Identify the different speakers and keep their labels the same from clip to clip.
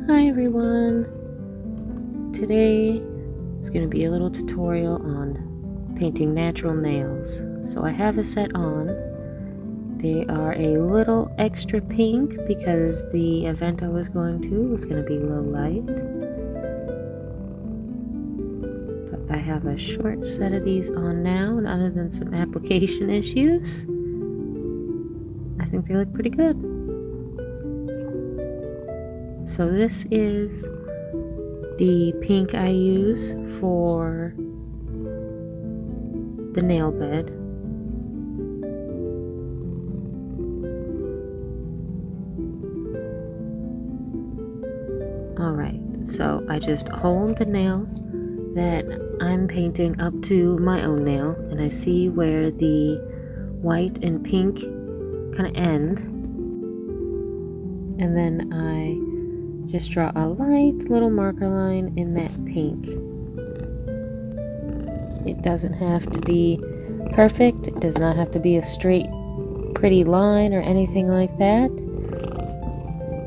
Speaker 1: Hi everyone! Today is going to be a little tutorial on painting natural nails. So I have a set on. They are a little extra pink because the event I was going to was going to be low light. But I have a short set of these on now, and other than some application issues, I think they look pretty good. So this is the pink I use for the nail bed. Alright, so I just hold the nail that I'm painting up to my own nail, and I see where the white and pink kind of end, and then I just draw a light little marker line in that pink. It doesn't have to be perfect. It does not have to be a straight, pretty line or anything like that,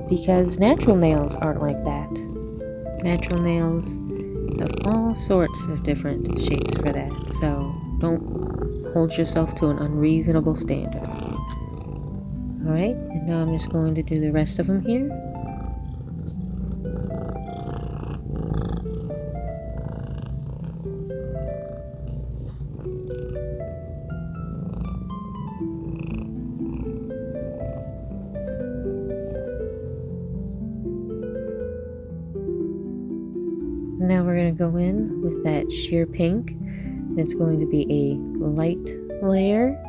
Speaker 1: because natural nails aren't like that. Natural nails have all sorts of different shapes for that, so don't hold yourself to an unreasonable standard. Alright, and now I'm just going to do the rest of them here. Now we're going to go in with that sheer pink, and it's going to be a light layer,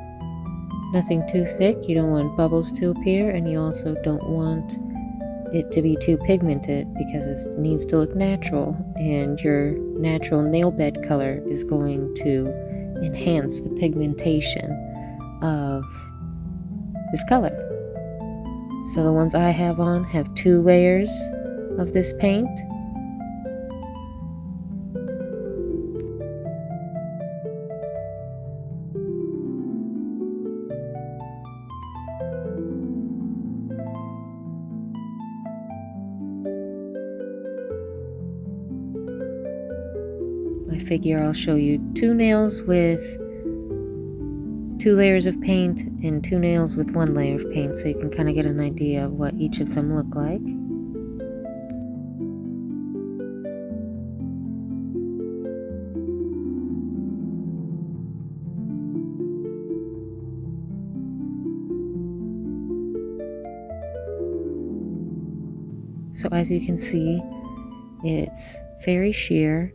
Speaker 1: nothing too thick. You don't want bubbles to appear, and you also don't want it to be too pigmented because it needs to look natural, and your natural nail bed color is going to enhance the pigmentation of this color. So the ones I have on have 2 layers of this paint. I figure I'll show you 2 nails with 2 layers of paint and 2 nails with 1 layer of paint, so you can kind of get an idea of what each of them look like. So as you can see, it's very sheer,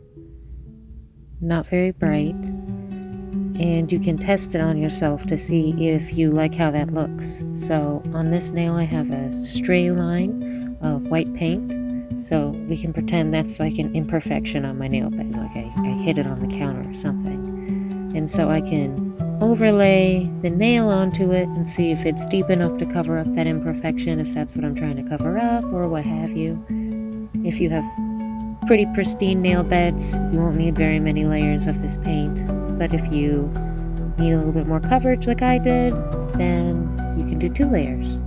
Speaker 1: not very bright, and you can test it on yourself to see if you like how that looks. So on this nail I have a stray line of white paint, so we can pretend that's like an imperfection on my nail bed, like I hit it on the counter or something. And so I can overlay the nail onto it and see if it's deep enough to cover up that imperfection, if that's what I'm trying to cover up, or what have you. If you have pretty pristine nail beds, you won't need very many layers of this paint, but if you need a little bit more coverage like I did, then you can do 2 layers.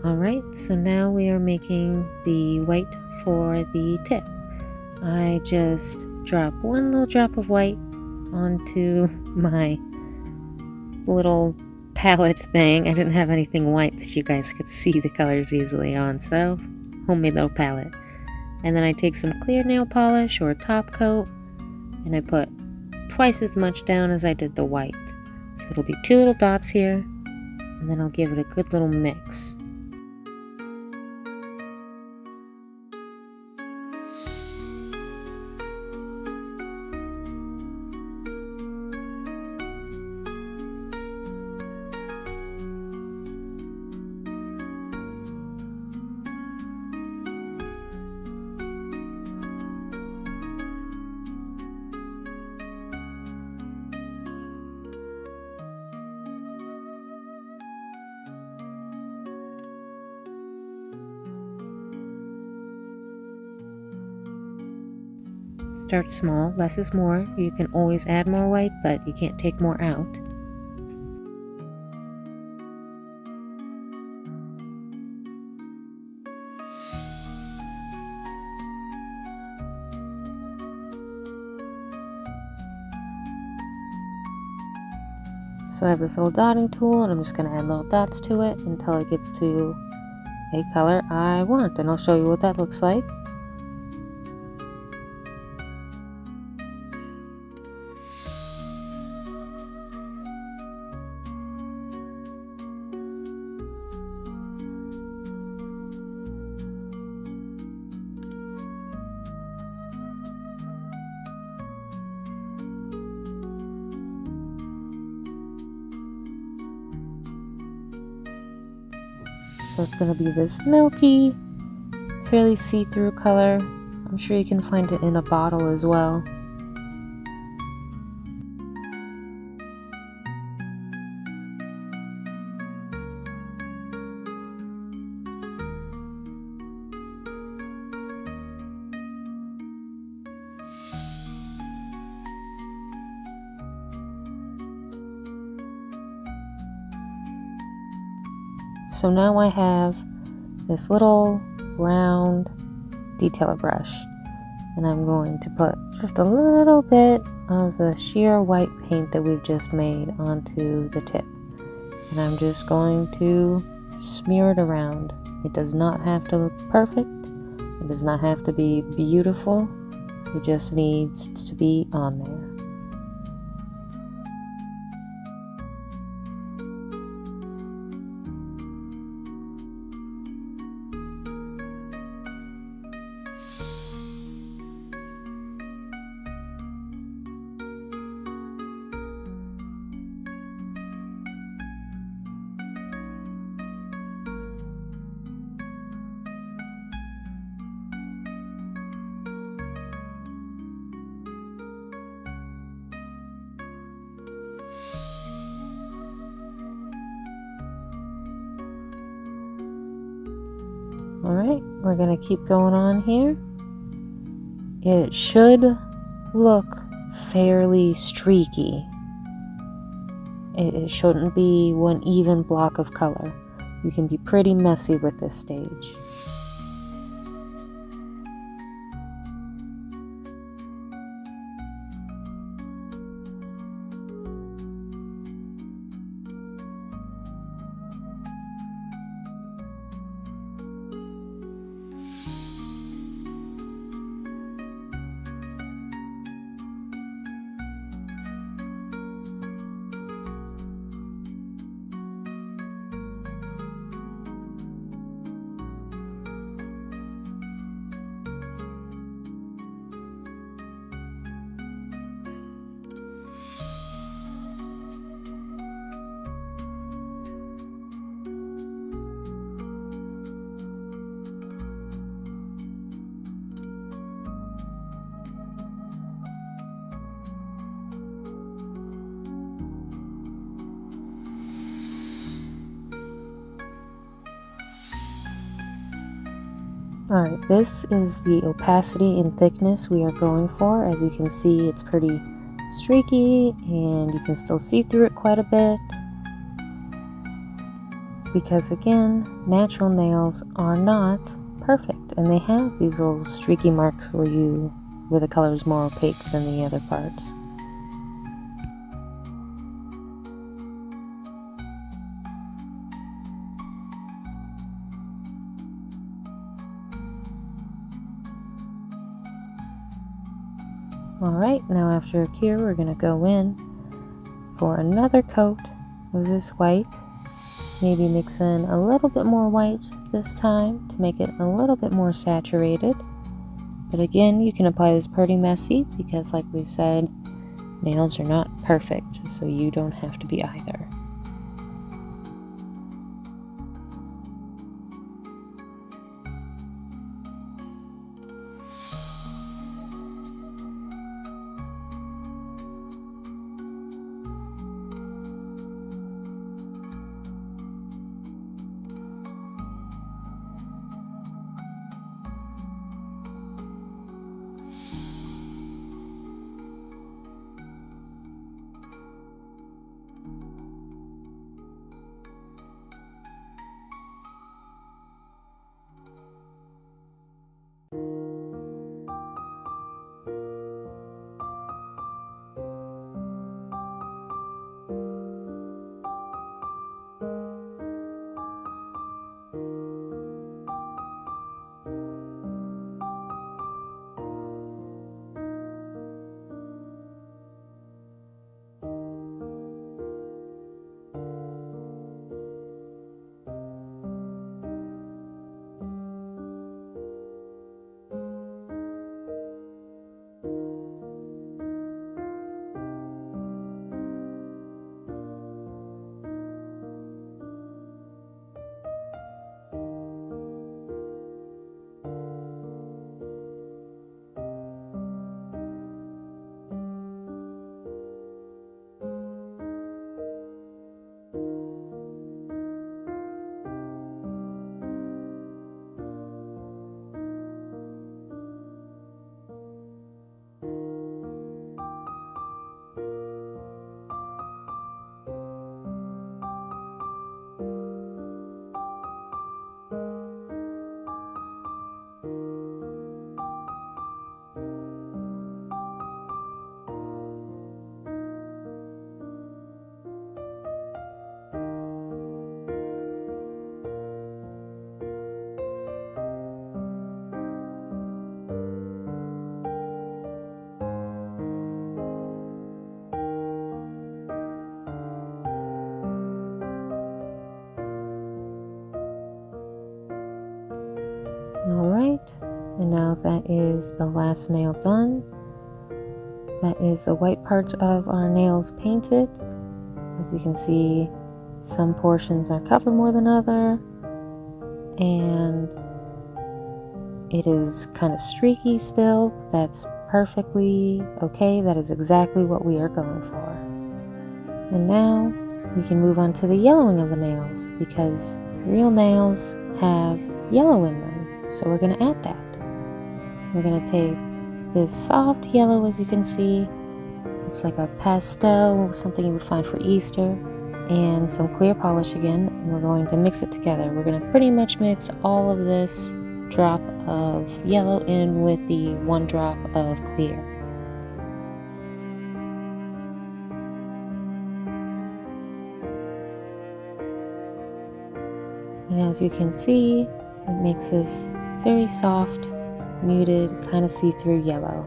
Speaker 1: Alright, so now we are making the white for the tip. I just drop 1 little drop of white onto my little palette thing. I didn't have anything white that you guys could see the colors easily on, so homemade little palette. And then I take some clear nail polish or a top coat, and I put twice as much down as I did the white. So it'll be 2 little dots here, and then I'll give it a good little mix. Start small, less is more. You can always add more white, but you can't take more out. So I have this little dotting tool, and I'm just going to add little dots to it until it gets to a color I want, and I'll show you what that looks like. So it's going to be this milky, fairly see-through color. I'm sure you can find it in a bottle as well. So now I have this little round detailer brush, and I'm going to put just a little bit of the sheer white paint that we've just made onto the tip. And I'm just going to smear it around. It does not have to look perfect. It does not have to be beautiful. It just needs to be on there. Alright, we're going to keep going on here. It should look fairly streaky. It shouldn't be one even block of color. You can be pretty messy with this stage. Alright, this is the opacity and thickness we are going for. As you can see, it's pretty streaky and you can still see through it quite a bit. Because again, natural nails are not perfect and they have these little streaky marks where the color is more opaque than the other parts. Alright, now after a cure, we're going to go in for another coat of this white. Maybe mix in a little bit more white this time to make it a little bit more saturated. But again, you can apply this pretty messy because, like we said, nails are not perfect, so you don't have to be either. Alright, and now that is the last nail done. That is the white parts of our nails painted. As you can see, some portions are covered more than other, and it is kind of streaky still. That's perfectly okay. That is exactly what we are going for. And now we can move on to the yellowing of the nails, because real nails have yellow in them. So we're going to add that. We're going to take this soft yellow, as you can see. It's like a pastel, something you would find for Easter, and some clear polish again, and we're going to mix it together. We're going to pretty much mix all of this drop of yellow in with the 1 drop of clear. And as you can see, it makes this very soft, muted, kind of see-through yellow.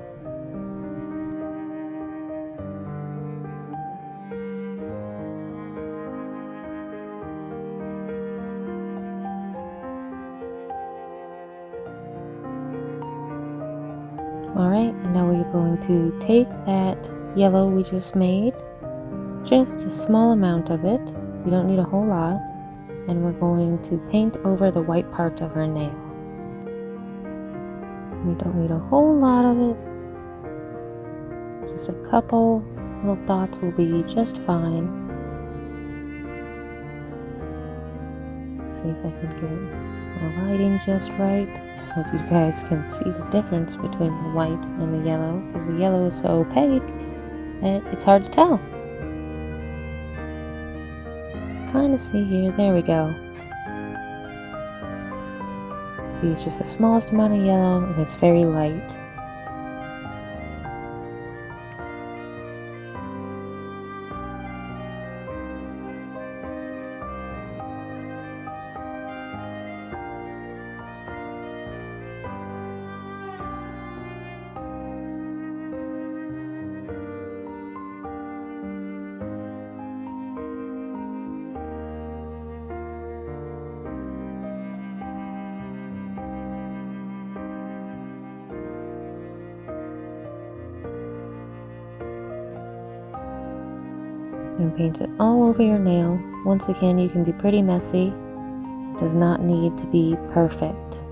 Speaker 1: Alright, and now we're going to take that yellow we just made, just a small amount of it, we don't need a whole lot, and we're going to paint over the white part of our nail. We don't need a whole lot of it, just a couple little dots will be just fine. Let's see if I can get the lighting just right, so that you guys can see the difference between the white and the yellow, because the yellow is so opaque that it's hard to tell. Kind of see here, there we go. See, it's just the smallest amount of yellow and it's very light. and paint it all over your nail. Once again, you can be pretty messy. It does not need to be perfect.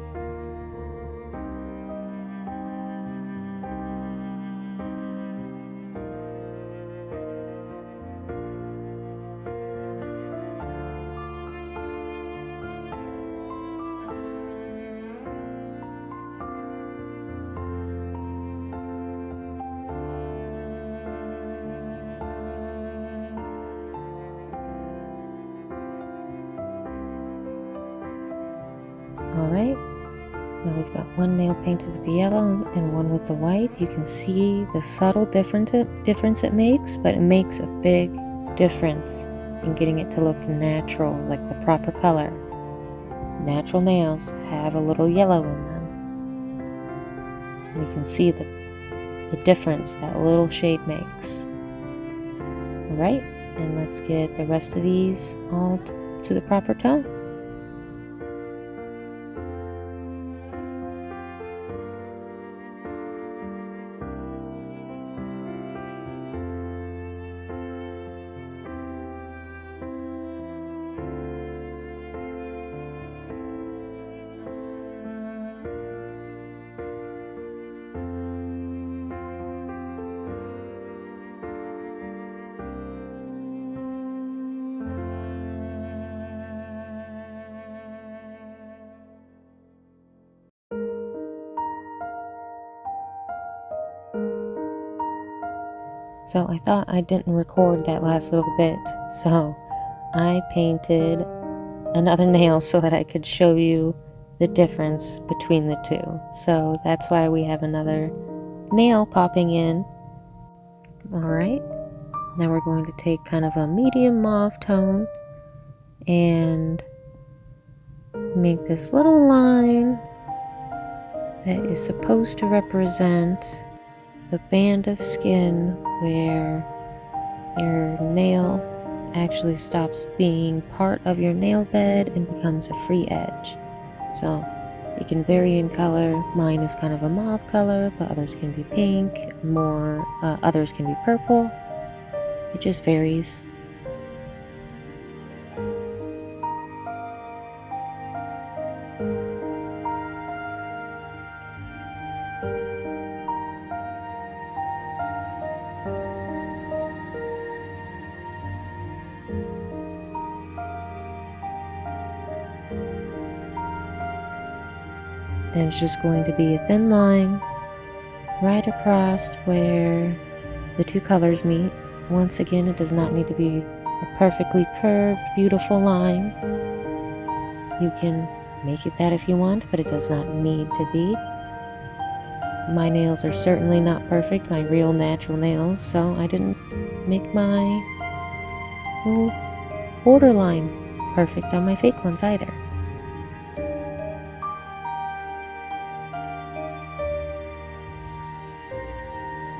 Speaker 1: Alright, now we've got one nail painted with the yellow and one with the white. You can see the subtle difference it makes, but it makes a big difference in getting it to look natural, like the proper color. Natural nails have a little yellow in them. And you can see the difference that little shade makes. Alright, and let's get the rest of these all to the proper tone. So I thought I didn't record that last little bit, so I painted another nail so that I could show you the difference between the two. So that's why we have another nail popping in. Alright, now we're going to take kind of a medium mauve tone and make this little line that is supposed to represent the band of skin where your nail actually stops being part of your nail bed and becomes a free edge. So it can vary in color. Mine is kind of a mauve color, but others can be pink, others can be purple. It just varies. And it's just going to be a thin line right across where the two colors meet. Once again, it does not need to be a perfectly curved, beautiful line. You can make it that if you want, but it does not need to be. My nails are certainly not perfect, my real natural nails, so I didn't make my little borderline perfect on my fake ones either.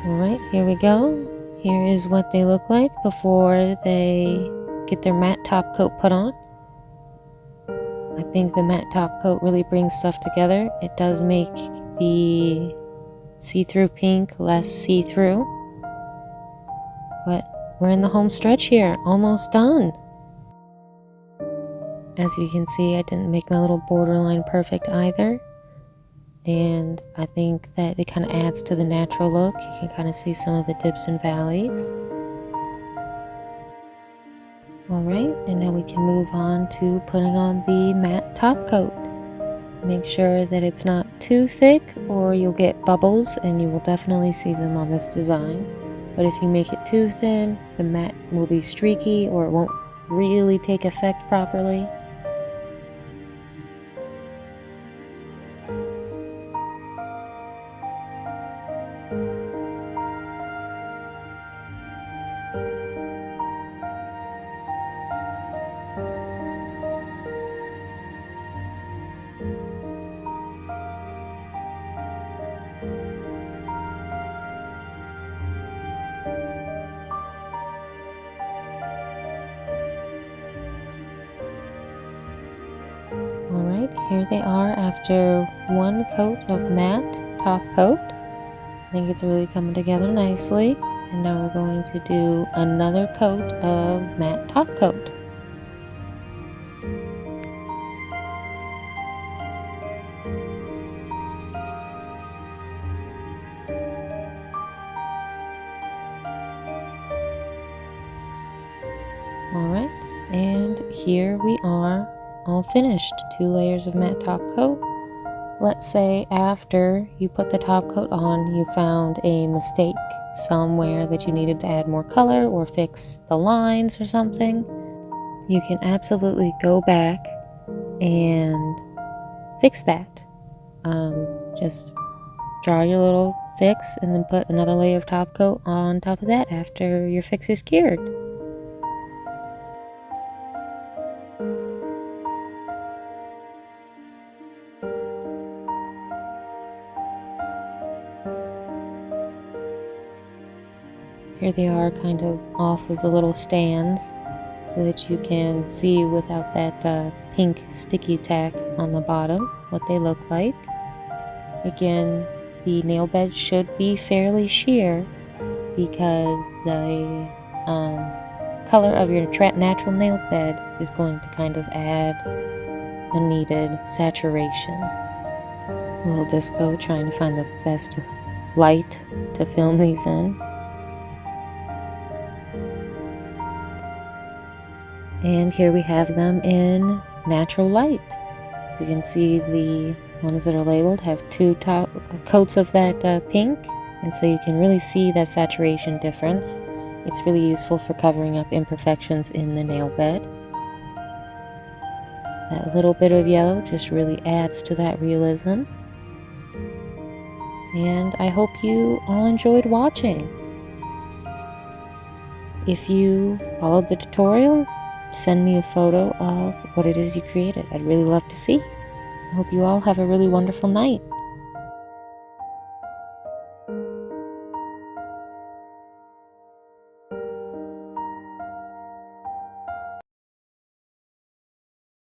Speaker 1: Alright, here we go. Here is what they look like before they get their matte top coat put on. I think the matte top coat really brings stuff together. It does make the see-through pink less see-through. But we're in the home stretch here, almost done. As you can see, I didn't make my little borderline perfect either. And I think that it kind of adds to the natural look. You can kind of see some of the dips and valleys. Alright, and now we can move on to putting on the matte top coat. Make sure that it's not too thick or you'll get bubbles, and you will definitely see them on this design. But if you make it too thin, the matte will be streaky or it won't really take effect properly. Alright, here they are after one coat of matte top coat. I think it's really coming together nicely. And now we're going to do another coat of matte top coat. Alright, and here we are, all finished. 2 layers of matte top coat. Let's say after you put the top coat on, you found a mistake somewhere that you needed to add more color or fix the lines or something. You can absolutely go back and fix that. Just draw your little fix and then put another layer of top coat on top of that after your fix is cured. Here they are, kind of off of the little stands so that you can see without that pink sticky tack on the bottom what they look like. Again, the nail bed should be fairly sheer because the color of your natural nail bed is going to kind of add the needed saturation. Little disco trying to find the best light to film these in. And here we have them in natural light. So you can see the ones that are labeled have 2 top coats of that pink, and so you can really see that saturation difference. It's really useful for covering up imperfections in the nail bed. That little bit of yellow just really adds to that realism. And I hope you all enjoyed watching. If you followed the tutorial, send me a photo of what it is you created. I'd really love to see. I hope you all have a really wonderful night.